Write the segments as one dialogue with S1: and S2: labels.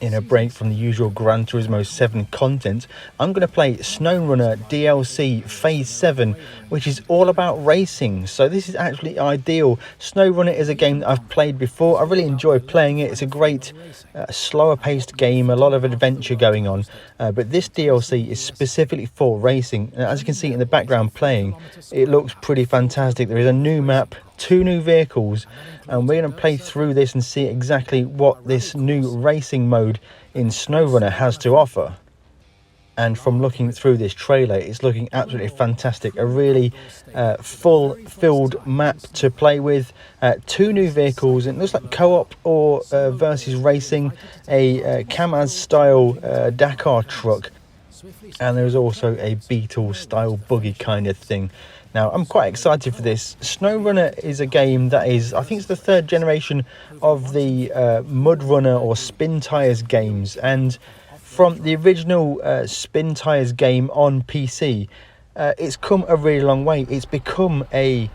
S1: In a break from the usual Gran Turismo 7 content, I'm going to play SnowRunner DLC Phase 7, which is all about racing. So this is actually ideal. SnowRunner is a game that I've played before. I really enjoy playing it. It's a great, slower paced game, a lot of adventure going on. But this DLC is specifically for racing. As you can see in the background playing, it looks pretty fantastic. There is a new map, 2 new vehicles, and we're going to play through this and see exactly what this new racing mode in SnowRunner has to offer. And from looking through this trailer, it's looking absolutely fantastic. A really full-filled map to play with, 2 new vehicles, and it looks like co-op or versus racing, a Kamaz style Dakar truck, and there's also a Beetle style buggy kind of thing. Now, I'm quite excited for this. SnowRunner is a game that is, I think it's the 3rd generation of the Mud Runner or Spin Tires games. And from the original Spin Tires game on PC, it's come a really long way. It's become a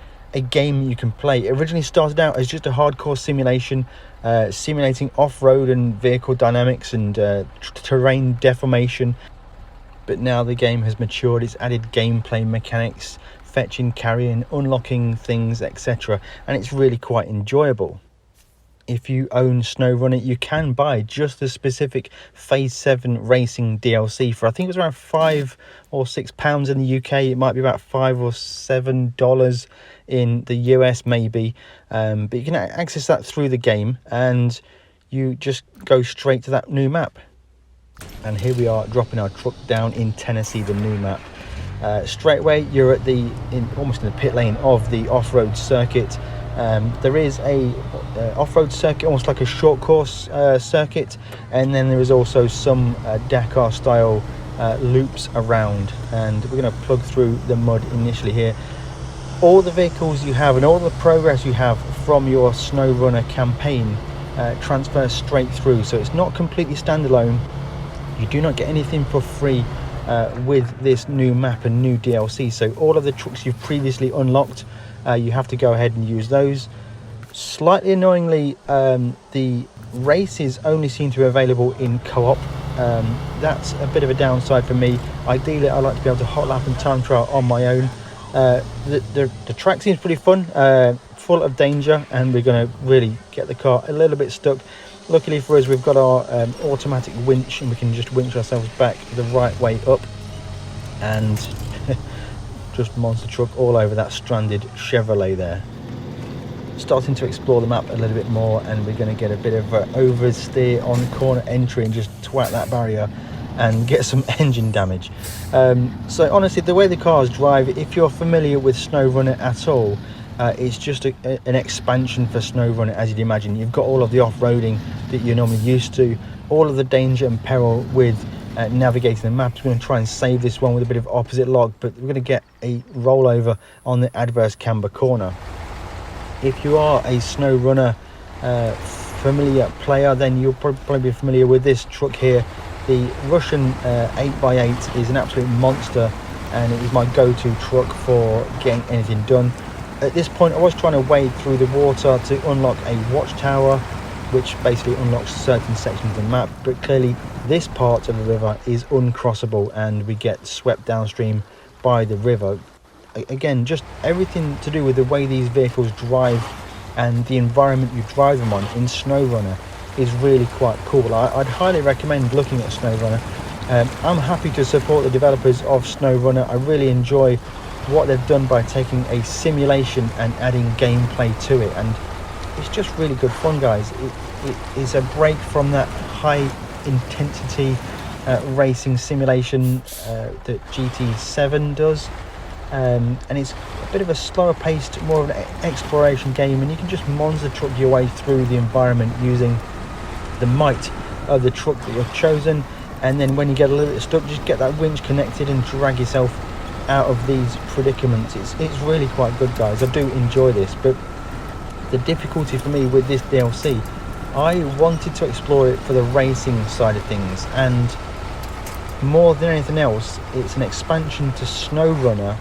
S1: game you can play. It originally started out as just a hardcore simulation, simulating off-road and vehicle dynamics and terrain deformation. But now the game has matured. It's added gameplay mechanics, fetching, carrying, unlocking things, etc., and it's really quite enjoyable. If you own SnowRunner, you can buy just the specific Phase 7 racing DLC for, I think it was around £5 or £6 in the UK. It might be about $5 or $7 in the US maybe, but you can access that through the game, and you just go straight to that new map. And here we are dropping our truck down in Tennessee, the new map. Straight away you're at almost in the pit lane of the off-road circuit. There is a off-road circuit, almost like a short course circuit, and then there is also some Dakar style loops around, and we're going to plug through the mud initially here. All the vehicles you have and all the progress you have from your SnowRunner campaign transfer straight through, so it's not completely standalone. You do not get anything for free with this new map and new DLC. So all of the trucks you've previously unlocked, you have to go ahead and use those. Slightly annoyingly, the races only seem to be available in co-op. That's a bit of a downside for me. Ideally, I like to be able to hot lap and time trial on my own. The track seems pretty fun, full of danger, and we're going to really get the car a little bit stuck. Luckily for us, we've got our automatic winch, and we can just winch ourselves back the right way up, and just monster truck all over that stranded Chevrolet there. Starting to explore the map a little bit more, and we're going to get a bit of oversteer on corner entry and just twat that barrier and get some engine damage. So honestly, the way the cars drive, if you're familiar with SnowRunner at all, it's just an expansion for SnowRunner, as you'd imagine. You've got all of the off-roading that you're normally used to, all of the danger and peril with navigating the map. We're going to try and save this one with a bit of opposite lock, but we're going to get a rollover on the adverse camber corner. If you are a SnowRunner familiar player, then you'll probably be familiar with this truck here. The Russian 8x8 is an absolute monster, and it is my go-to truck for getting anything done. At this point, I was trying to wade through the water to unlock a watchtower, which basically unlocks certain sections of the map, but clearly this part of the river is uncrossable and we get swept downstream by the river. Again, just everything to do with the way these vehicles drive and the environment you drive them on in SnowRunner is really quite cool. I'd highly recommend looking at SnowRunner. I'm happy to support the developers of SnowRunner. I really enjoy what they've done by taking a simulation and adding gameplay to it, and it's just really good fun, guys. It is a break from that high intensity racing simulation that GT7 does, and it's a bit of a slower paced, more of an exploration game, and you can just monster truck your way through the environment using the might of the truck that you've chosen. And then when you get a little bit stuck, just get that winch connected and drag yourself out of these predicaments. It's really quite good, guys. I do enjoy this, but the difficulty for me with this DLC, I wanted to explore it for the racing side of things, and more than anything else, it's an expansion to SnowRunner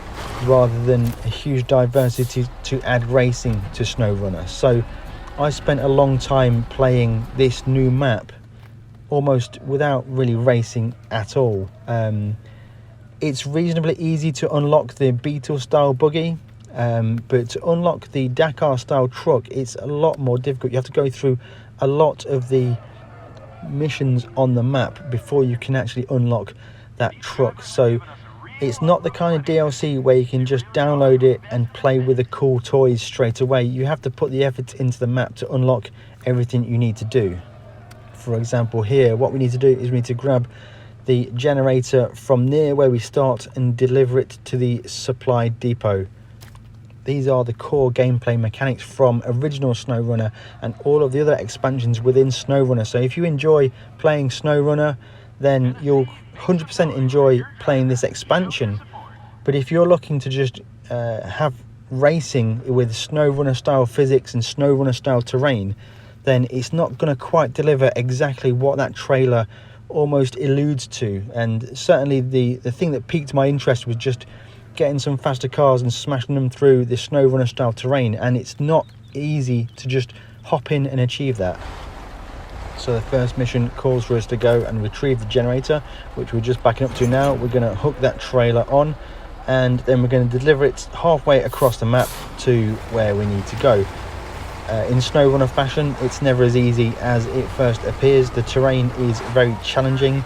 S1: rather than a huge diversity to add racing to SnowRunner. So I spent a long time playing this new map almost without really racing at all. It's reasonably easy to unlock the Beetle style buggy, but to unlock the Dakar style truck, it's a lot more difficult. You have to go through a lot of the missions on the map before you can actually unlock that truck. So it's not the kind of DLC where you can just download it and play with the cool toys straight away. You have to put the effort into the map to unlock everything you need to do. For example, here what we need to do is we need to grab the generator from near where we start and deliver it to the supply depot. These are the core gameplay mechanics from original SnowRunner and all of the other expansions within SnowRunner. So if you enjoy playing SnowRunner, then you'll 100% enjoy playing this expansion. But if you're looking to just have racing with SnowRunner style physics and SnowRunner style terrain, then it's not going to quite deliver exactly what that trailer almost alludes to. And certainly the thing that piqued my interest was just getting some faster cars and smashing them through the SnowRunner style terrain, and it's not easy to just hop in and achieve that. So the first mission calls for us to go and retrieve the generator, which we're just backing up to now. We're going to hook that trailer on, and then we're going to deliver it halfway across the map to where we need to go. In SnowRunner fashion, it's never as easy as it first appears. The terrain is very challenging.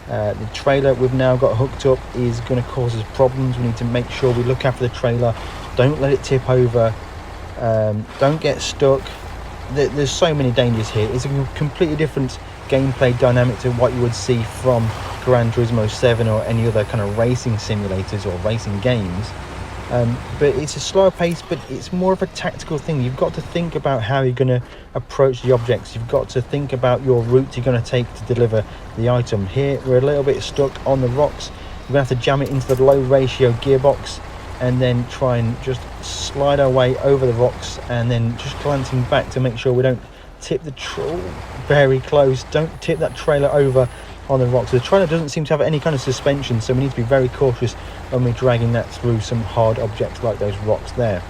S1: The trailer we've now got hooked up is going to cause us problems. We need to make sure we look after the trailer, don't let it tip over, don't get stuck. There's so many dangers here. It's a completely different gameplay dynamic to what you would see from Gran Turismo 7 or any other kind of racing simulators or racing games. But it's a slower pace, but it's more of a tactical thing. You've got to think about how you're going to approach the objects. You've got to think about your route you're going to take to deliver the item. Here we're a little bit stuck on the rocks. We're going to have to jam it into the low ratio gearbox and then try and just slide our way over the rocks, and then just glancing back to make sure we don't tip the very close. Don't tip that trailer over on the rocks. The trailer doesn't seem to have any kind of suspension, so we need to be very cautious when we're dragging that through some hard objects like those rocks there.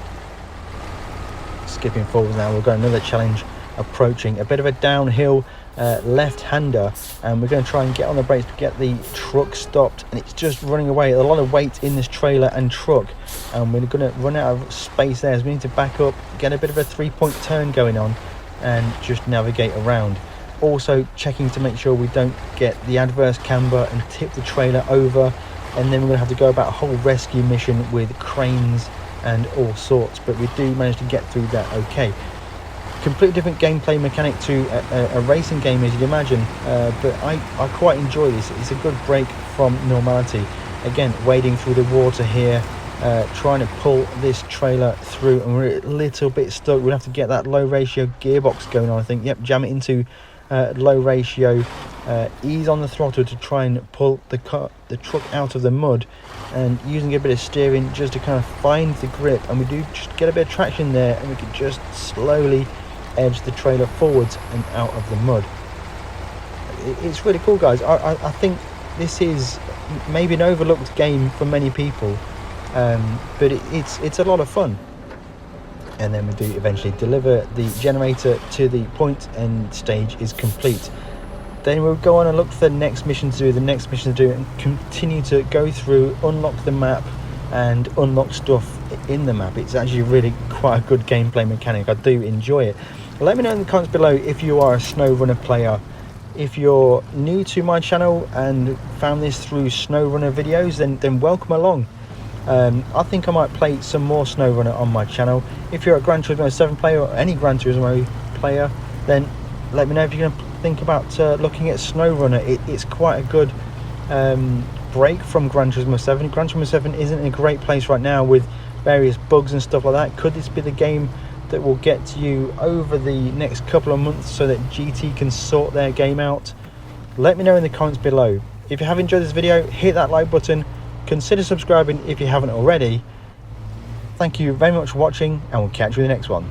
S1: Skipping forward now, we've got another challenge approaching, a bit of a downhill left-hander, and we're going to try and get on the brakes to get the truck stopped, and it's just running away. A lot of weight in this trailer and truck, and we're going to run out of space there, so we need to back up, get a bit of a three-point turn going on, and just navigate around. Also checking to make sure we don't get the adverse camber and tip the trailer over, and then we're going to have to go about a whole rescue mission with cranes and all sorts, but we do manage to get through that okay. Completely different gameplay mechanic to a racing game, as you'd imagine, but I quite enjoy this. It's a good break from normality. Again, wading through the water here, trying to pull this trailer through, and we're a little bit stuck. We'll have to get that low ratio gearbox going on, I think. Yep, jam it into low ratio, ease on the throttle to try and pull the truck out of the mud, and using a bit of steering just to kind of find the grip, and we do just get a bit of traction there, and we can just slowly edge the trailer forwards and out of the mud. It's really cool, guys. I think this is maybe an overlooked game for many people, but it's a lot of fun. And then we do eventually deliver the generator to the point, and stage is complete. Then we'll go on and look for the next mission to do, and continue to go through, unlock the map and unlock stuff in the map. It's actually really quite a good gameplay mechanic. I do enjoy it. Let me know in the comments below if you are a SnowRunner player. If you're new to my channel and found this through SnowRunner videos, then welcome along. I think I might play some more SnowRunner on my channel. If you're a Gran Turismo 7 player or any Gran Turismo player, then let me know if you're going to think about looking at SnowRunner. It's quite a good break from Gran Turismo 7. Gran Turismo 7 isn't in a great place right now with various bugs and stuff like that. Could this be the game that will get to you over the next couple of months so that GT can sort their game out? Let me know in the comments below. If you have enjoyed this video, hit that like button. Consider subscribing if you haven't already. Thank you very much for watching, and we'll catch you in the next one.